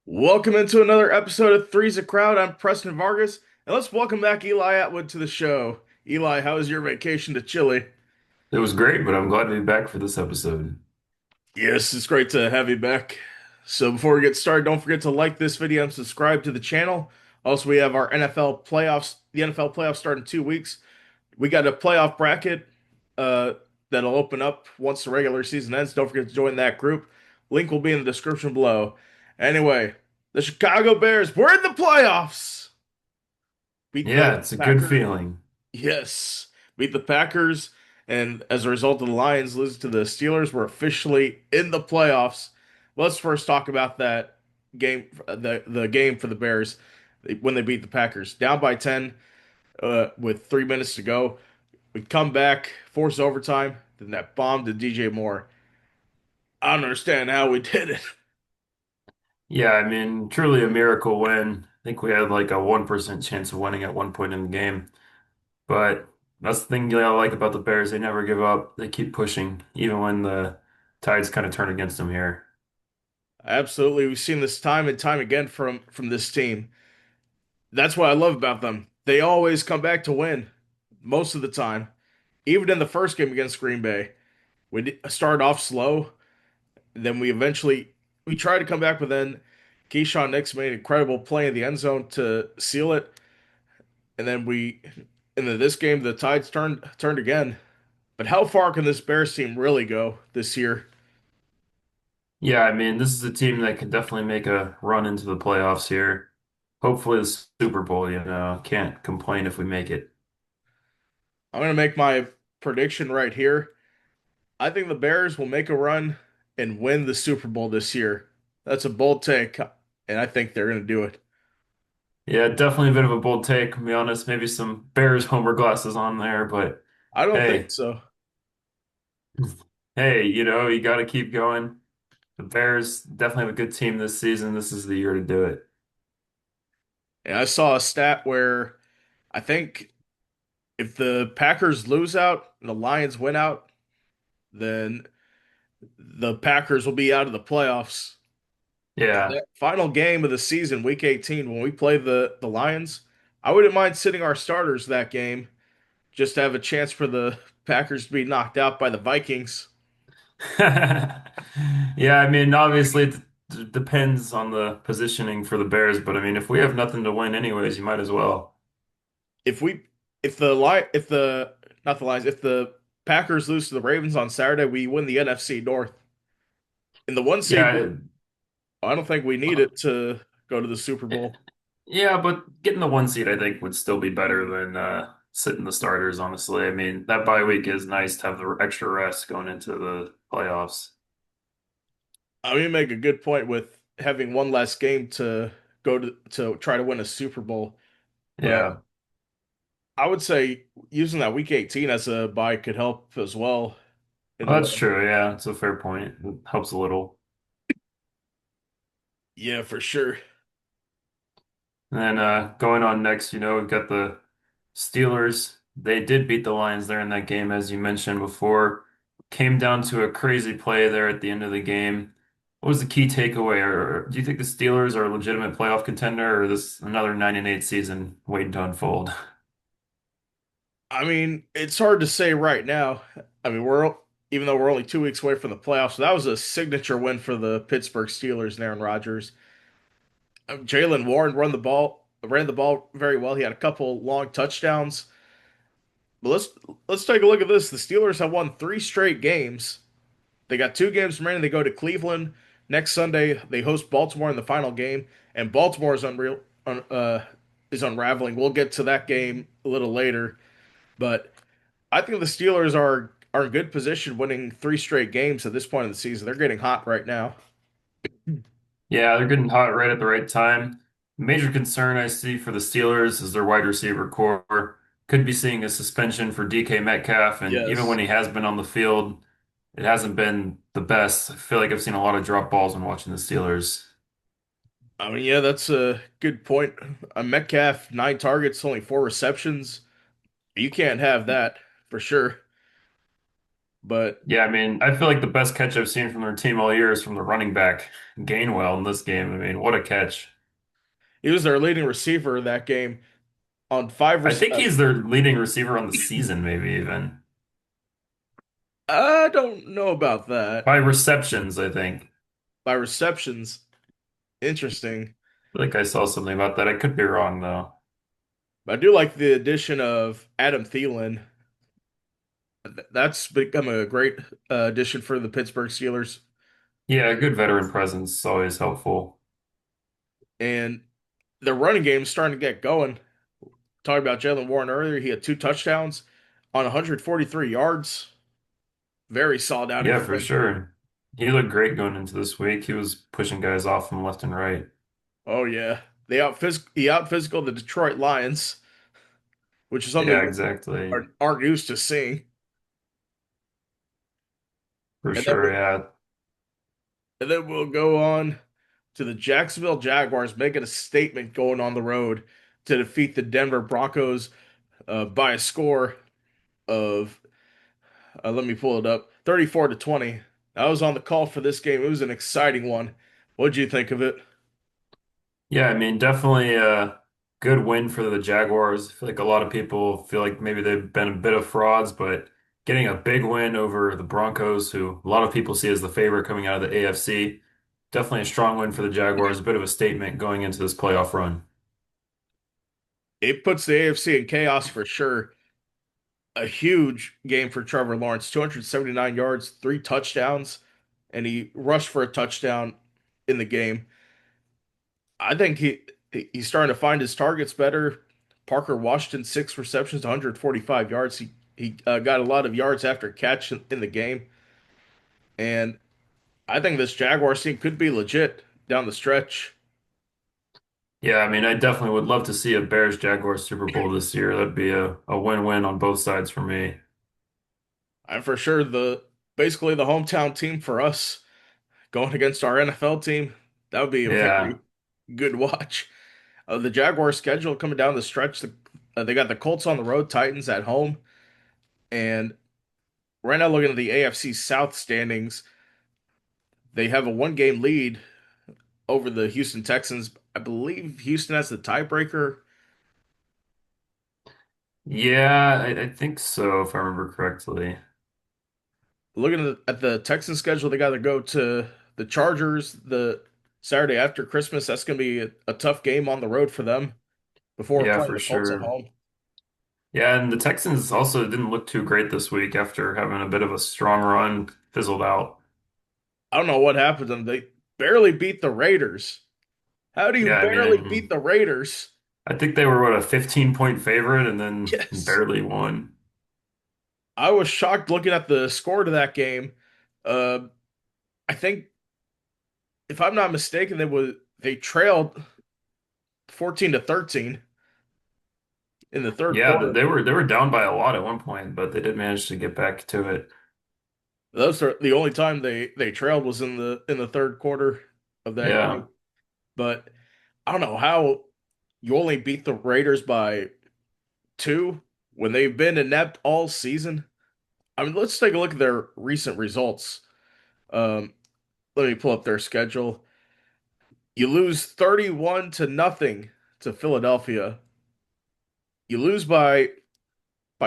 Welcome into another episode of Three's a Crowd. I'm Preston Vargas, and let's welcome back Eli Atwood to the show. Eli, how was your vacation to Chile? It was great, but I'm glad to be back for this episode. Yes, it's great to have you back. So before we get started, don't forget to like this video and subscribe to the channel. Also, we have our NFL playoffs, the NFL playoffs start in 2 weeks. We got a playoff bracket uh, that'll open up once the regular season ends. Don't forget to join that group. Link will be in the description below. Anyway, the Chicago Bears, we're in the playoffs. Beat the Yeah, it's a good Packers. feeling. Yes, beat the Packers, and as a result of the Lions losing to the Steelers, we're officially in the playoffs. Let's first talk about that game, the game for the Bears when they beat the Packers, down by 10 with 3 minutes to go. We come back, force overtime, then that bomb to DJ Moore. I don't understand how we did it. Yeah, I mean, truly a miracle win. I think we had like a 1% chance of winning at one point in the game. But that's the thing I like about the Bears. They never give up. They keep pushing, even when the tides kind of turn against them here. Absolutely, we've seen this time and time again from this team. That's what I love about them. They always come back to win most of the time. Even in the first game against Green Bay, we started off slow, then we tried to come back, but then Keyshawn Nix made an incredible play in the end zone to seal it, and then this game the tides turned again. But how far can this Bears team really go this year? Yeah, I mean, this is a team that can definitely make a run into the playoffs here. Hopefully the Super Bowl, can't complain if we make it. I'm gonna make my prediction right here. I think the Bears will make a run and win the Super Bowl this year. That's a bold take, and I think they're gonna do it. Yeah, definitely a bit of a bold take, to be honest. Maybe some Bears homer glasses on there, but I don't think hey, so. hey, you got to keep going. The Bears definitely have a good team this season. This is the year to do it. And I saw a stat where I think if the Packers lose out and the Lions win out, then the Packers will be out of the playoffs. Yeah. That final game of the season, Week 18, when we play the Lions, I wouldn't mind sitting our starters that game just to have a chance for the Packers to be knocked out by the Vikings. Yeah, I mean, obviously it depends on the positioning for the Bears, but I mean, if we have nothing to win anyways, you might as well. If we if the li if the not the Lions, if the Packers lose to the Ravens on Saturday, we win the NFC North. In the one seed, Yeah, I don't think we need it to go to the Super Bowl. yeah, but getting the one seed I think would still be better than sitting the starters, honestly. I mean, that bye week is nice to have the extra rest going into the playoffs. I mean, you make a good point with having one less game to go to try to win a Super Bowl, but Yeah. I would say using that Week 18 as a bye could help as well in a Well, that's way. true. Yeah, it's a fair point. It helps a little. Yeah, for sure. And then going on next, we've got the Steelers. They did beat the Lions there in that game, as you mentioned before. Came down to a crazy play there at the end of the game. What was the key takeaway? Or do you think the Steelers are a legitimate playoff contender, or this another 9-8 season waiting to unfold? I mean, it's hard to say right now. I mean, we're even though we're only 2 weeks away from the playoffs, so that was a signature win for the Pittsburgh Steelers and Aaron Rodgers. Jalen Warren ran the ball very well. He had a couple long touchdowns. But let's take a look at this. The Steelers have won 3 straight games. They got 2 games remaining. They go to Cleveland next Sunday. They host Baltimore in the final game, and Baltimore is unraveling. We'll get to that game a little later, but I think the Steelers are in good position, winning 3 straight games at this point in the season. They're getting hot right now. Yeah, they're getting hot right at the right time. Major concern I see for the Steelers is their wide receiver core. Could be seeing a suspension for DK Metcalf, and even Yes. when he has been on the field, it hasn't been the best. I feel like I've seen a lot of drop balls when watching the Steelers. I mean, yeah, that's a good point. Metcalf, 9 targets, only 4 receptions. You can't have that for sure. But Yeah, I mean, I feel like the best catch I've seen from their team all year is from the running back Gainwell in this game. I mean, what a catch. he was their leading receiver that game on five. I think he's their leading receiver on the season, maybe even I don't know about that. by receptions, I think. By receptions, interesting. I think I saw something about that. I could be wrong though. I do like the addition of Adam Thielen. That's become a great addition for the Pittsburgh Steelers. Yeah, a good veteran presence is always helpful. And the running game is starting to get going. Talking about Jalen Warren earlier, he had two touchdowns on 143 yards. Very solid outing Yeah, for for him. sure. He looked great going into this week. He was pushing guys off from left and right. Oh yeah, he out physical the Detroit Lions, which is something Yeah, we exactly. aren't used to seeing. For And then sure, yeah. we'll go on to the Jacksonville Jaguars making a statement going on the road to defeat the Denver Broncos by a score of let me pull it up, 34-20. I was on the call for this game. It was an exciting one. What'd you think of it? Yeah, I mean, definitely a good win for the Jaguars. I feel like a lot of people feel like maybe they've been a bit of frauds, but getting a big win over the Broncos, who a lot of people see as the favorite coming out of the AFC, definitely a strong win for the Jaguars, a bit of a statement going into this playoff run. It puts the AFC in chaos for sure. A huge game for Trevor Lawrence, 279 yards, three touchdowns, and he rushed for a touchdown in the game. I think he's starting to find his targets better. Parker Washington, six receptions, 145 yards. He got a lot of yards after catch in the game, and I think this Jaguars team could be legit down the stretch. Yeah, I mean, I definitely would love to see a Bears Jaguars Super Bowl this year. That'd be a win-win on both sides for me. I'm for sure the basically the hometown team for us going against our NFL team. That would be a Yeah. very good watch. The Jaguars schedule coming down the stretch. They got the Colts on the road, Titans at home, and right now looking at the AFC South standings, they have a one-game lead over the Houston Texans. I believe Houston has the tiebreaker. Yeah, I think so, if I remember correctly. Looking at the Texans schedule, they got to go to the Chargers the Saturday after Christmas. That's going to be a tough game on the road for them before Yeah, playing for the Colts at sure. home. Yeah, and the Texans also didn't look too great this week after having a bit of a strong run, fizzled out. I don't know what happened to them. They barely beat the Raiders. How do you Yeah, I barely beat mean, the Raiders? I think they were what, a 15-point favorite and then Yes. barely won. I was shocked looking at the score to that game. Uh, I think, if I'm not mistaken, they trailed 14-13 in the third Yeah, quarter. they were down by a lot at one point, but they did manage to get back to it. Those are the only time they trailed was in the third quarter of that Yeah. game. But I don't know how you only beat the Raiders by two when they've been inept all season. I mean, let's take a look at their recent results. Um, Let me pull up their schedule. You lose 31 to nothing to Philadelphia. You lose by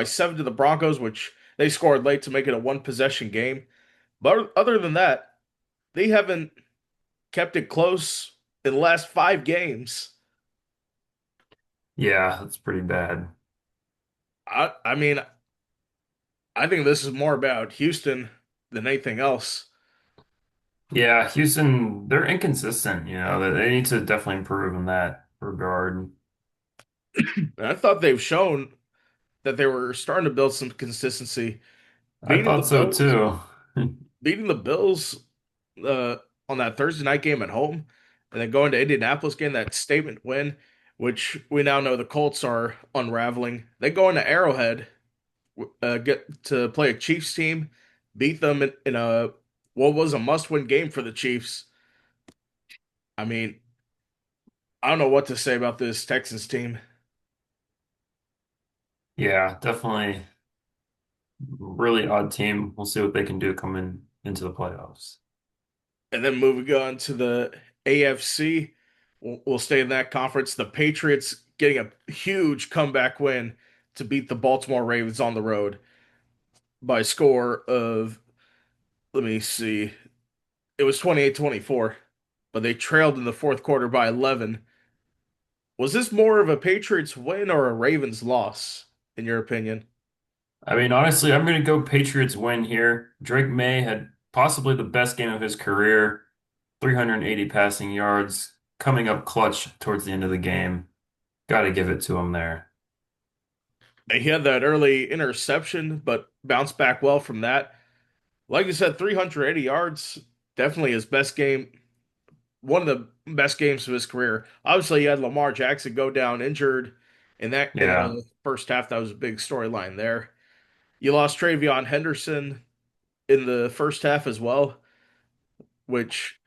seven to the Broncos, which they scored late to make it a one possession game. But other than that, they haven't kept it close in the last five games. Yeah, that's pretty bad. I mean, I think this is more about Houston than anything else. Yeah, Houston, they're inconsistent, they need to definitely improve in that regard. And I thought they've shown that they were starting to build some consistency. I Beating the thought so Bills, too. beating the Bills uh, on that Thursday night game at home, and then going to Indianapolis, getting that statement win, which we now know the Colts are unraveling. They go into Arrowhead, get to play a Chiefs team, beat them in a what was a must-win game for the Chiefs. I mean, I don't know what to say about this Texans team. Yeah, definitely. Really odd team. We'll see what they can do coming into the playoffs. And then moving on to the AFC, we'll stay in that conference. The Patriots getting a huge comeback win to beat the Baltimore Ravens on the road by a score of, let me see, it was 28-24, but they trailed in the fourth quarter by 11. Was this more of a Patriots win or a Ravens loss, in your opinion? I mean, honestly, I'm going to go Patriots win here. Drake May had possibly the best game of his career, 380 passing yards, coming up clutch towards the end of the game. Got to give it to him there. He had that early interception, but bounced back well from that. Like you said, 380 yards, definitely his best game, one of the best games of his career. Obviously, you had Lamar Jackson go down injured in Yeah. the first half. That was a big storyline there. You lost Travion Henderson in the first half as well, which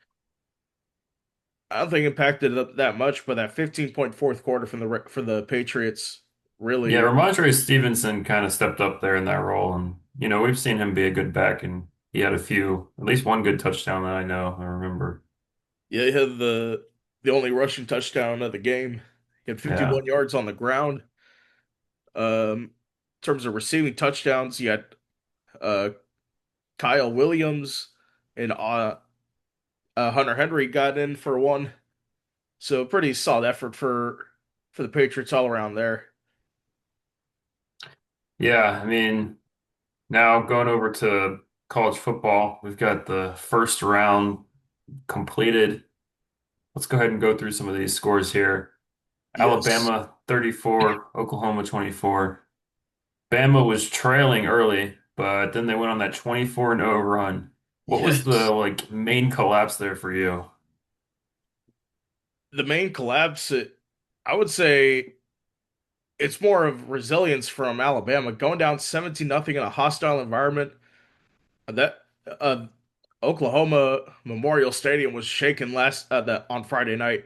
I don't think impacted it that much, but that 15-point fourth quarter from the Patriots Yeah, really, Ramondre Stevenson kind of stepped up there in that role. And, we've seen him be a good back, and he had at least one good touchdown that I remember. yeah, he had the only rushing touchdown of the game. He had Yeah. 51 yards on the ground. In terms of receiving touchdowns, you had uh, Kyle Williams and Hunter Henry got in for one. So pretty solid effort for the Patriots all around there. Yeah. I mean, now going over to college football, we've got the first round completed. Let's go ahead and go through some of these scores here. Yes. Alabama 34, Oklahoma 24. Bama was trailing early, but then they went on that 24-0 run. What was the Yes. main collapse there for you? The main collapse, I would say it's more of resilience from Alabama going down 17 nothing in a hostile environment. That uh, Oklahoma Memorial Stadium was shaken on Friday night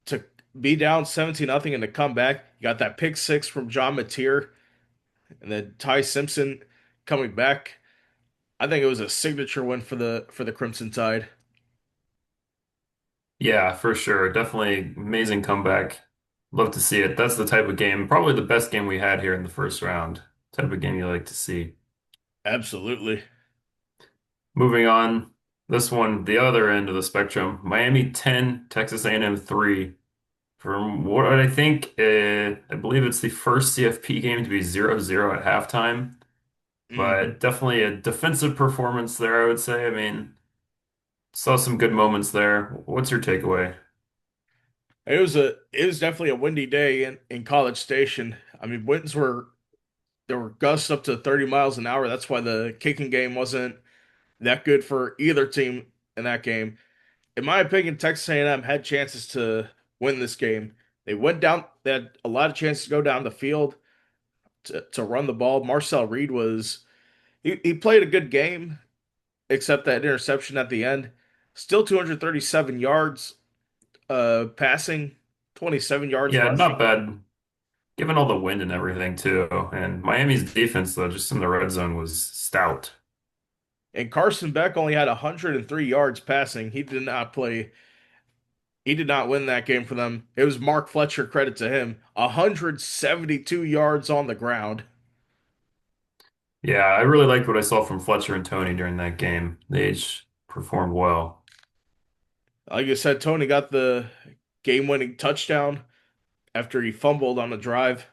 to be down 17 nothing and to come back. You got that pick six from John Mateer and then Ty Simpson coming back. I think it was a signature win for the Crimson Tide. Yeah, for sure. Definitely amazing comeback. Love to see it. That's the type of game, probably the best game we had here in the first round. Type of game you like to see. Absolutely. Moving on, this one, the other end of the spectrum. Miami 10, Texas A&M 3. From what I think, I believe it's the first CFP game to be 0-0 at halftime, Hmm. but definitely a defensive performance there, I would say. I mean, saw some good moments there. What's your takeaway? It was definitely a windy day in College Station. I mean, winds were there were gusts up to 30 miles an hour. That's why the kicking game wasn't that good for either team in that game. In my opinion, Texas A&M had chances to win this game. They went down, they had a lot of chances to go down the field to run the ball. Marcel Reed he played a good game, except that interception at the end. Still 237 yards passing, 27 yards Yeah, not rushing. bad, given all the wind and everything too. And Miami's defense, though, just in the red zone was stout. And Carson Beck only had 103 yards passing. He did not win that game for them. It was Mark Fletcher, credit to him. 172 yards on the ground. Yeah, I really liked what I saw from Fletcher and Tony during that game. They each performed well. Like I said, Tony got the game-winning touchdown after he fumbled on the drive.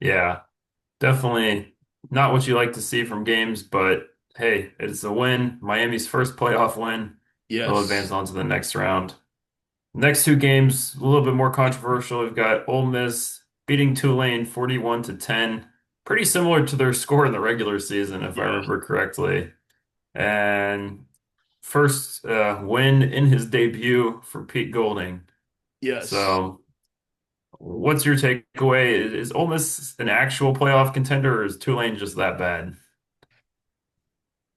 Yeah, definitely not what you like to see from games, but hey, it's a win. Miami's first playoff win. They'll advance Yes. on to the next round. Next two games, a little bit more controversial. We've got Ole Miss beating Tulane 41 to 10. Pretty similar to their score in the regular season, if I Yeah. remember correctly. And first win in his debut for Pete Golding. Yes. So, what's your takeaway? Is Ole Miss an actual playoff contender, or is Tulane just that bad?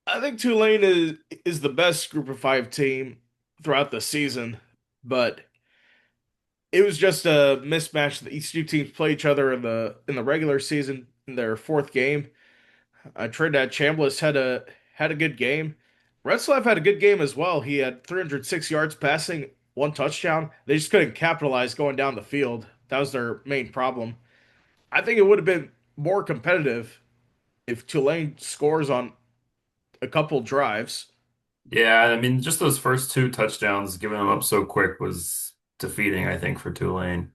I think Tulane is the best group of five team throughout the season, but it was just a mismatch that each two teams play each other in the regular season. in their fourth game. Trinidad Chambliss had a good game. Retzlaff had a good game as well. He had 306 yards passing, one touchdown. They just couldn't capitalize going down the field. That was their main problem. I think it would have been more competitive if Tulane scores on a couple drives. Yeah, I mean, just those first two touchdowns, giving them up so quick was defeating, I think, for Tulane.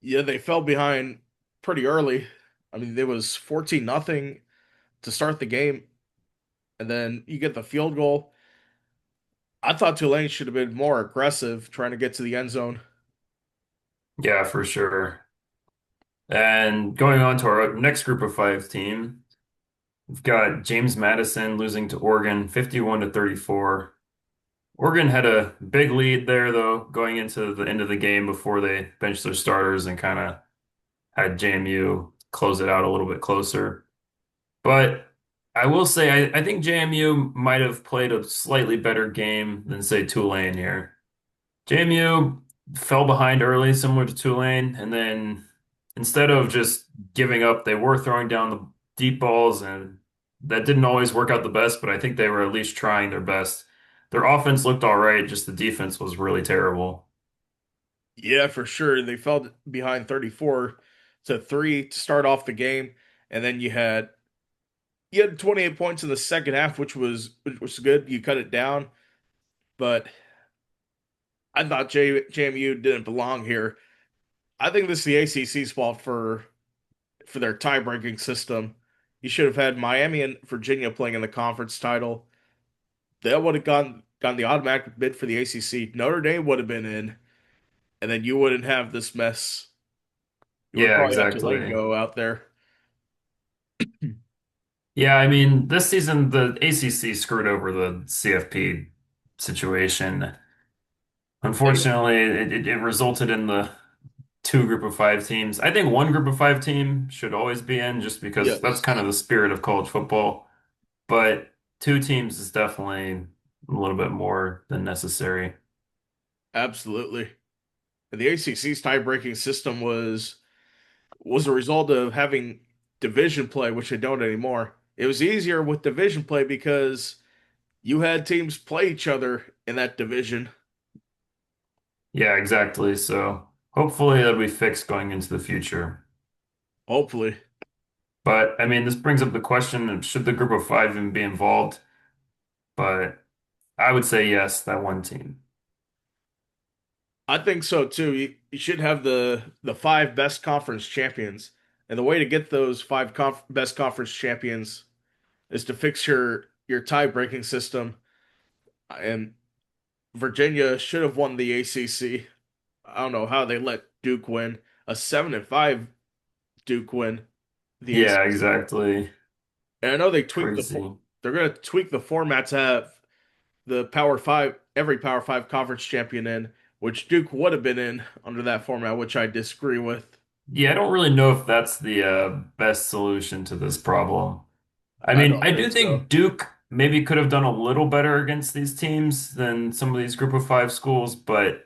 Yeah, they fell behind pretty early. I mean, it was 14 nothing to start the game, and then you get the field goal. I thought Tulane should have been more aggressive trying to get to the end zone. Yeah, for sure. And going on to our next group of five team, we've got James Madison losing to Oregon 51 to 34. Oregon had a big lead there, though, going into the end of the game before they benched their starters and kind of had JMU close it out a little bit closer. But I will say, I think JMU might have played a slightly better game than, say, Tulane here. JMU fell behind early, similar to Tulane, and then instead of just giving up, they were throwing down the deep balls, and that didn't always work out the best, but I think they were at least trying their best. Their offense looked all right, just the defense was really terrible. Yeah, for sure. They fell behind 34 to 3 to start off the game, and then you had 28 points in the second half, which was good. You cut it down, but I thought JMU didn't belong here. I think this is the ACC's fault for their tie-breaking system. You should have had Miami and Virginia playing in the conference title. They would have gone the automatic bid for the ACC. Notre Dame would have been in, and then you wouldn't have this mess. You would Yeah, probably have Tulane exactly. go out there. Yeah, I mean, this season the ACC screwed over the CFP situation. They, Unfortunately, it resulted in the two group of five teams. I think one group of five team should always be in just because that's kind yes, of the spirit of college football. But two teams is definitely a little bit more than necessary. absolutely. And the ACC's tie-breaking system was a result of having division play, which they don't anymore. It was easier with division play because you had teams play each other in that division. Yeah, exactly. So hopefully that'll be fixed going into the future. Hopefully. But I mean, this brings up the question of should the group of five even be involved? But I would say yes, that one team. I think so too. You should have the five best conference champions. And the way to get those five best conference champions is to fix your tie-breaking system. And Virginia should have won the ACC. I don't know how they let Duke win. A 7-5 Duke win the Yeah, ACC. exactly. And I know Crazy. they're going to tweak the format to have the Power Five, every Power Five conference champion in, which Duke would have been in under that format, which I disagree with. Yeah, I don't really know if that's the best solution to this problem. I I mean, don't I do think so. think Duke maybe could have done a little better against these teams than some of these group of five schools, but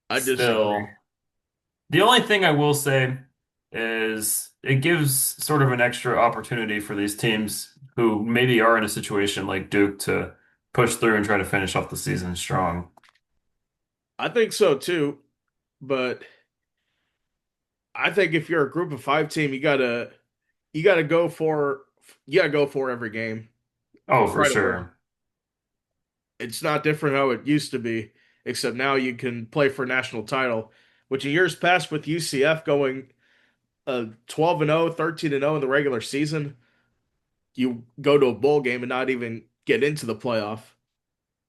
I disagree. still, the only thing I will say is it gives sort of an extra opportunity for these teams who maybe are in a situation like Duke to push through and try to finish off the season strong. I think so too, but I think if you're a group of five team, you gotta go for every game Oh, and for try to win. sure. It's not different how it used to be, except now you can play for a national title, which in years past with UCF going 12 and 0, 13 and 0 in the regular season, you go to a bowl game and not even get into the playoff.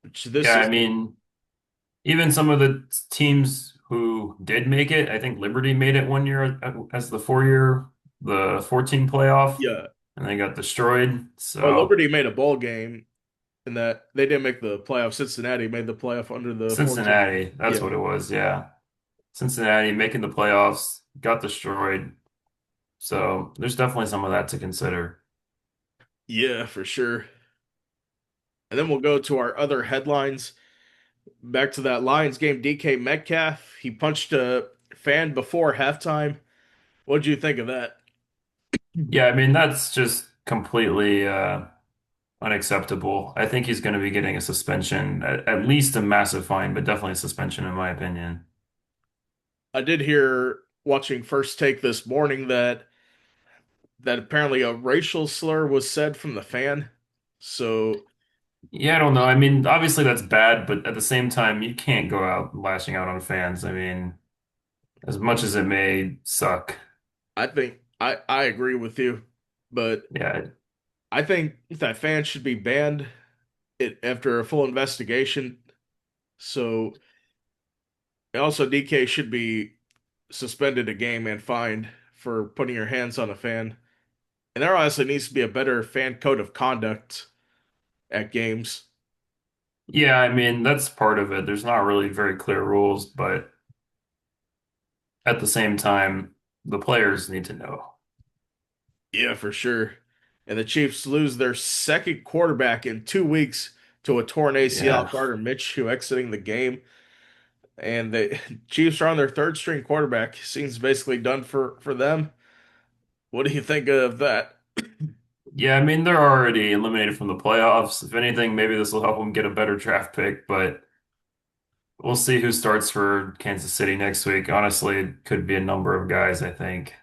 Which Yeah, this I is mean, even some of the teams who did make it, I think Liberty made it one year as the 14 playoff, yeah. and they got destroyed. Oh, So Liberty made a bowl game in that they didn't make the playoff. Cincinnati made the playoff under the 14 team. Cincinnati, that's Yeah. what it was. Yeah. Cincinnati making the playoffs, got destroyed. So there's definitely some of that to consider. Yeah, for sure. And then we'll go to our other headlines. Back to that Lions game, DK Metcalf. He punched a fan before halftime. What'd you think of that? Yeah, I mean that's just completely unacceptable. I think he's going to be getting a suspension, at least a massive fine, but definitely a suspension in my opinion. I did hear watching First Take this morning that apparently a racial slur was said from the fan. So Yeah, I don't know. I mean, obviously that's bad, but at the same time, you can't go out lashing out on fans. I mean, as much as it may suck. I think I agree with you, but Yeah, I think that fans should be banned after a full investigation. So also DK should be suspended a game and fined for putting your hands on a fan. And there honestly needs to be a better fan code of conduct at games. yeah, I mean, that's part of it. There's not really very clear rules, but at the same time, the players need to know. Yeah, for sure. And the Chiefs lose their second quarterback in 2 weeks to a torn ACL, Yeah. Gardner Minshew exiting the game. And the Chiefs are on their third string quarterback. Seems basically done for them. What do you think of that? Yeah, I mean, they're already eliminated from the playoffs. If anything, maybe this will help them get a better draft pick, but we'll see who starts for Kansas City next week. Honestly, it could be a number of guys, I think.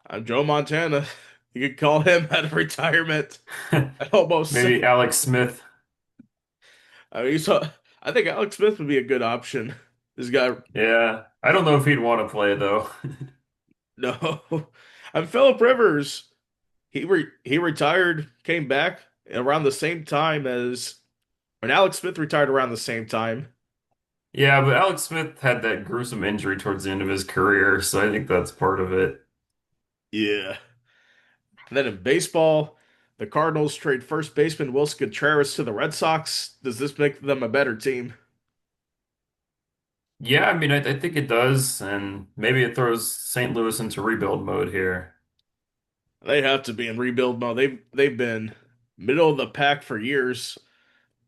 I'm Joe Montana. You could call him out of retirement. I almost Maybe said. Alex Smith. I mean, I think Alex Smith would be a good option. This guy, Yeah, I don't know if he'd want to play though. no. I'm Philip Rivers. He retired, came back around the same time as when Alex Smith retired around the same time. Yeah, but Alex Smith had that gruesome injury towards the end of his career, so I think that's part of it. Yeah. And then in baseball, the Cardinals trade first baseman Wilson Contreras to the Red Sox. Does this make them a better team? Yeah, I mean, I think it does, and maybe it throws St. Louis into rebuild mode here. They have to be in rebuild mode. They've been middle of the pack for years,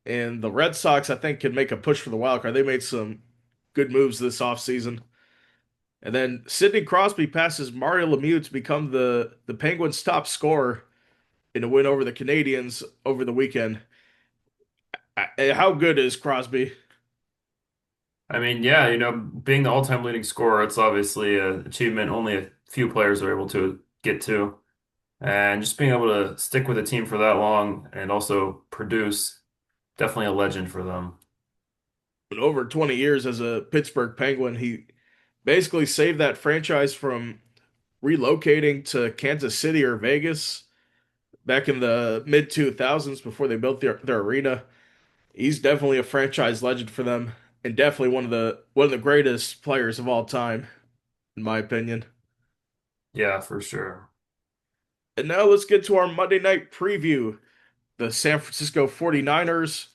and the Red Sox I think can make a push for the wild card. They made some good moves this offseason. And then Sidney Crosby passes Mario Lemieux to become the Penguins' top scorer in a win over the Canadians over the weekend. How good is Crosby? I mean, yeah, being the all-time leading scorer, it's obviously an achievement only a few players are able to get to. And just being able to stick with a team for that long and also produce, definitely a legend for them. In over 20 years as a Pittsburgh Penguin, he basically saved that franchise from relocating to Kansas City or Vegas back in the mid 2000s before they built their arena. He's definitely a franchise legend for them and definitely one of the greatest players of all time, in my opinion. Yeah, for sure. And now let's get to our Monday night preview. The San Francisco 49ers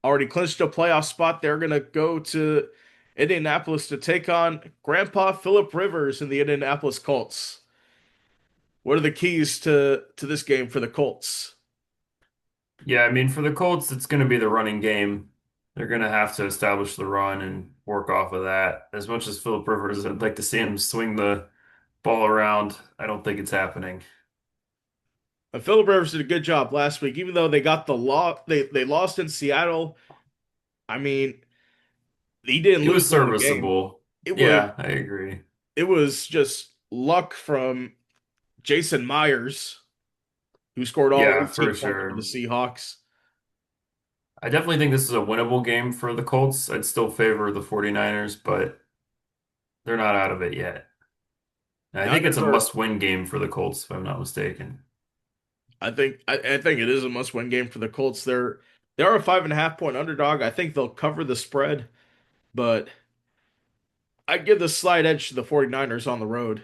already clinched a playoff spot. They're going to go to Indianapolis to take on Grandpa Philip Rivers and the Indianapolis Colts. What are the keys to this game for the Colts? Yeah, I mean, for the Colts, it's going to be the running game. They're going to have to establish the run and work off of that. As much as Philip Rivers, I'd like to see him swing the ball around. I don't think it's happening. Philip Rivers did a good job last week, even though they got the law. They lost in Seattle. I mean, he didn't He lose was them the game. serviceable. It was Yeah, I agree. it was just luck from Jason Myers, who scored all Yeah, for 18 points for the sure. Seahawks. I definitely think this is a winnable game for the Colts. I'd still favor the 49ers, but they're not out of it yet. And I think it's Niners a are. must-win game for the Colts, if I'm not mistaken. I think it is a must-win game for the Colts. They are a 5.5 point underdog. I think they'll cover the spread, but I give the slight edge to the 49ers on the road.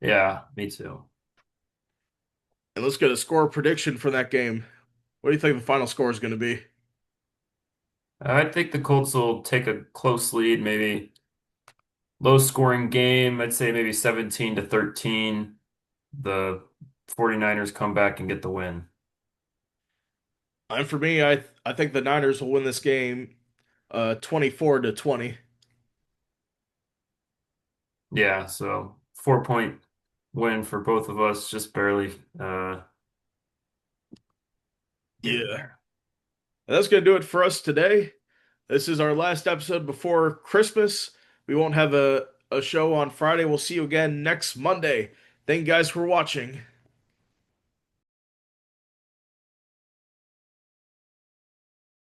Yeah, me too. And let's get a score prediction for that game. What do you think the final score is going to be? I think the Colts will take a close lead, maybe low scoring game. I'd say maybe 17 to 13. The 49ers come back and get the win. And for me, I think the Niners will win this game 24-20. Yeah, so 4 point win for both of us, just barely. Yeah. And that's going to do it for us today. This is our last episode before Christmas. We won't have a show on Friday. We'll see you again next Monday. Thank you guys for watching.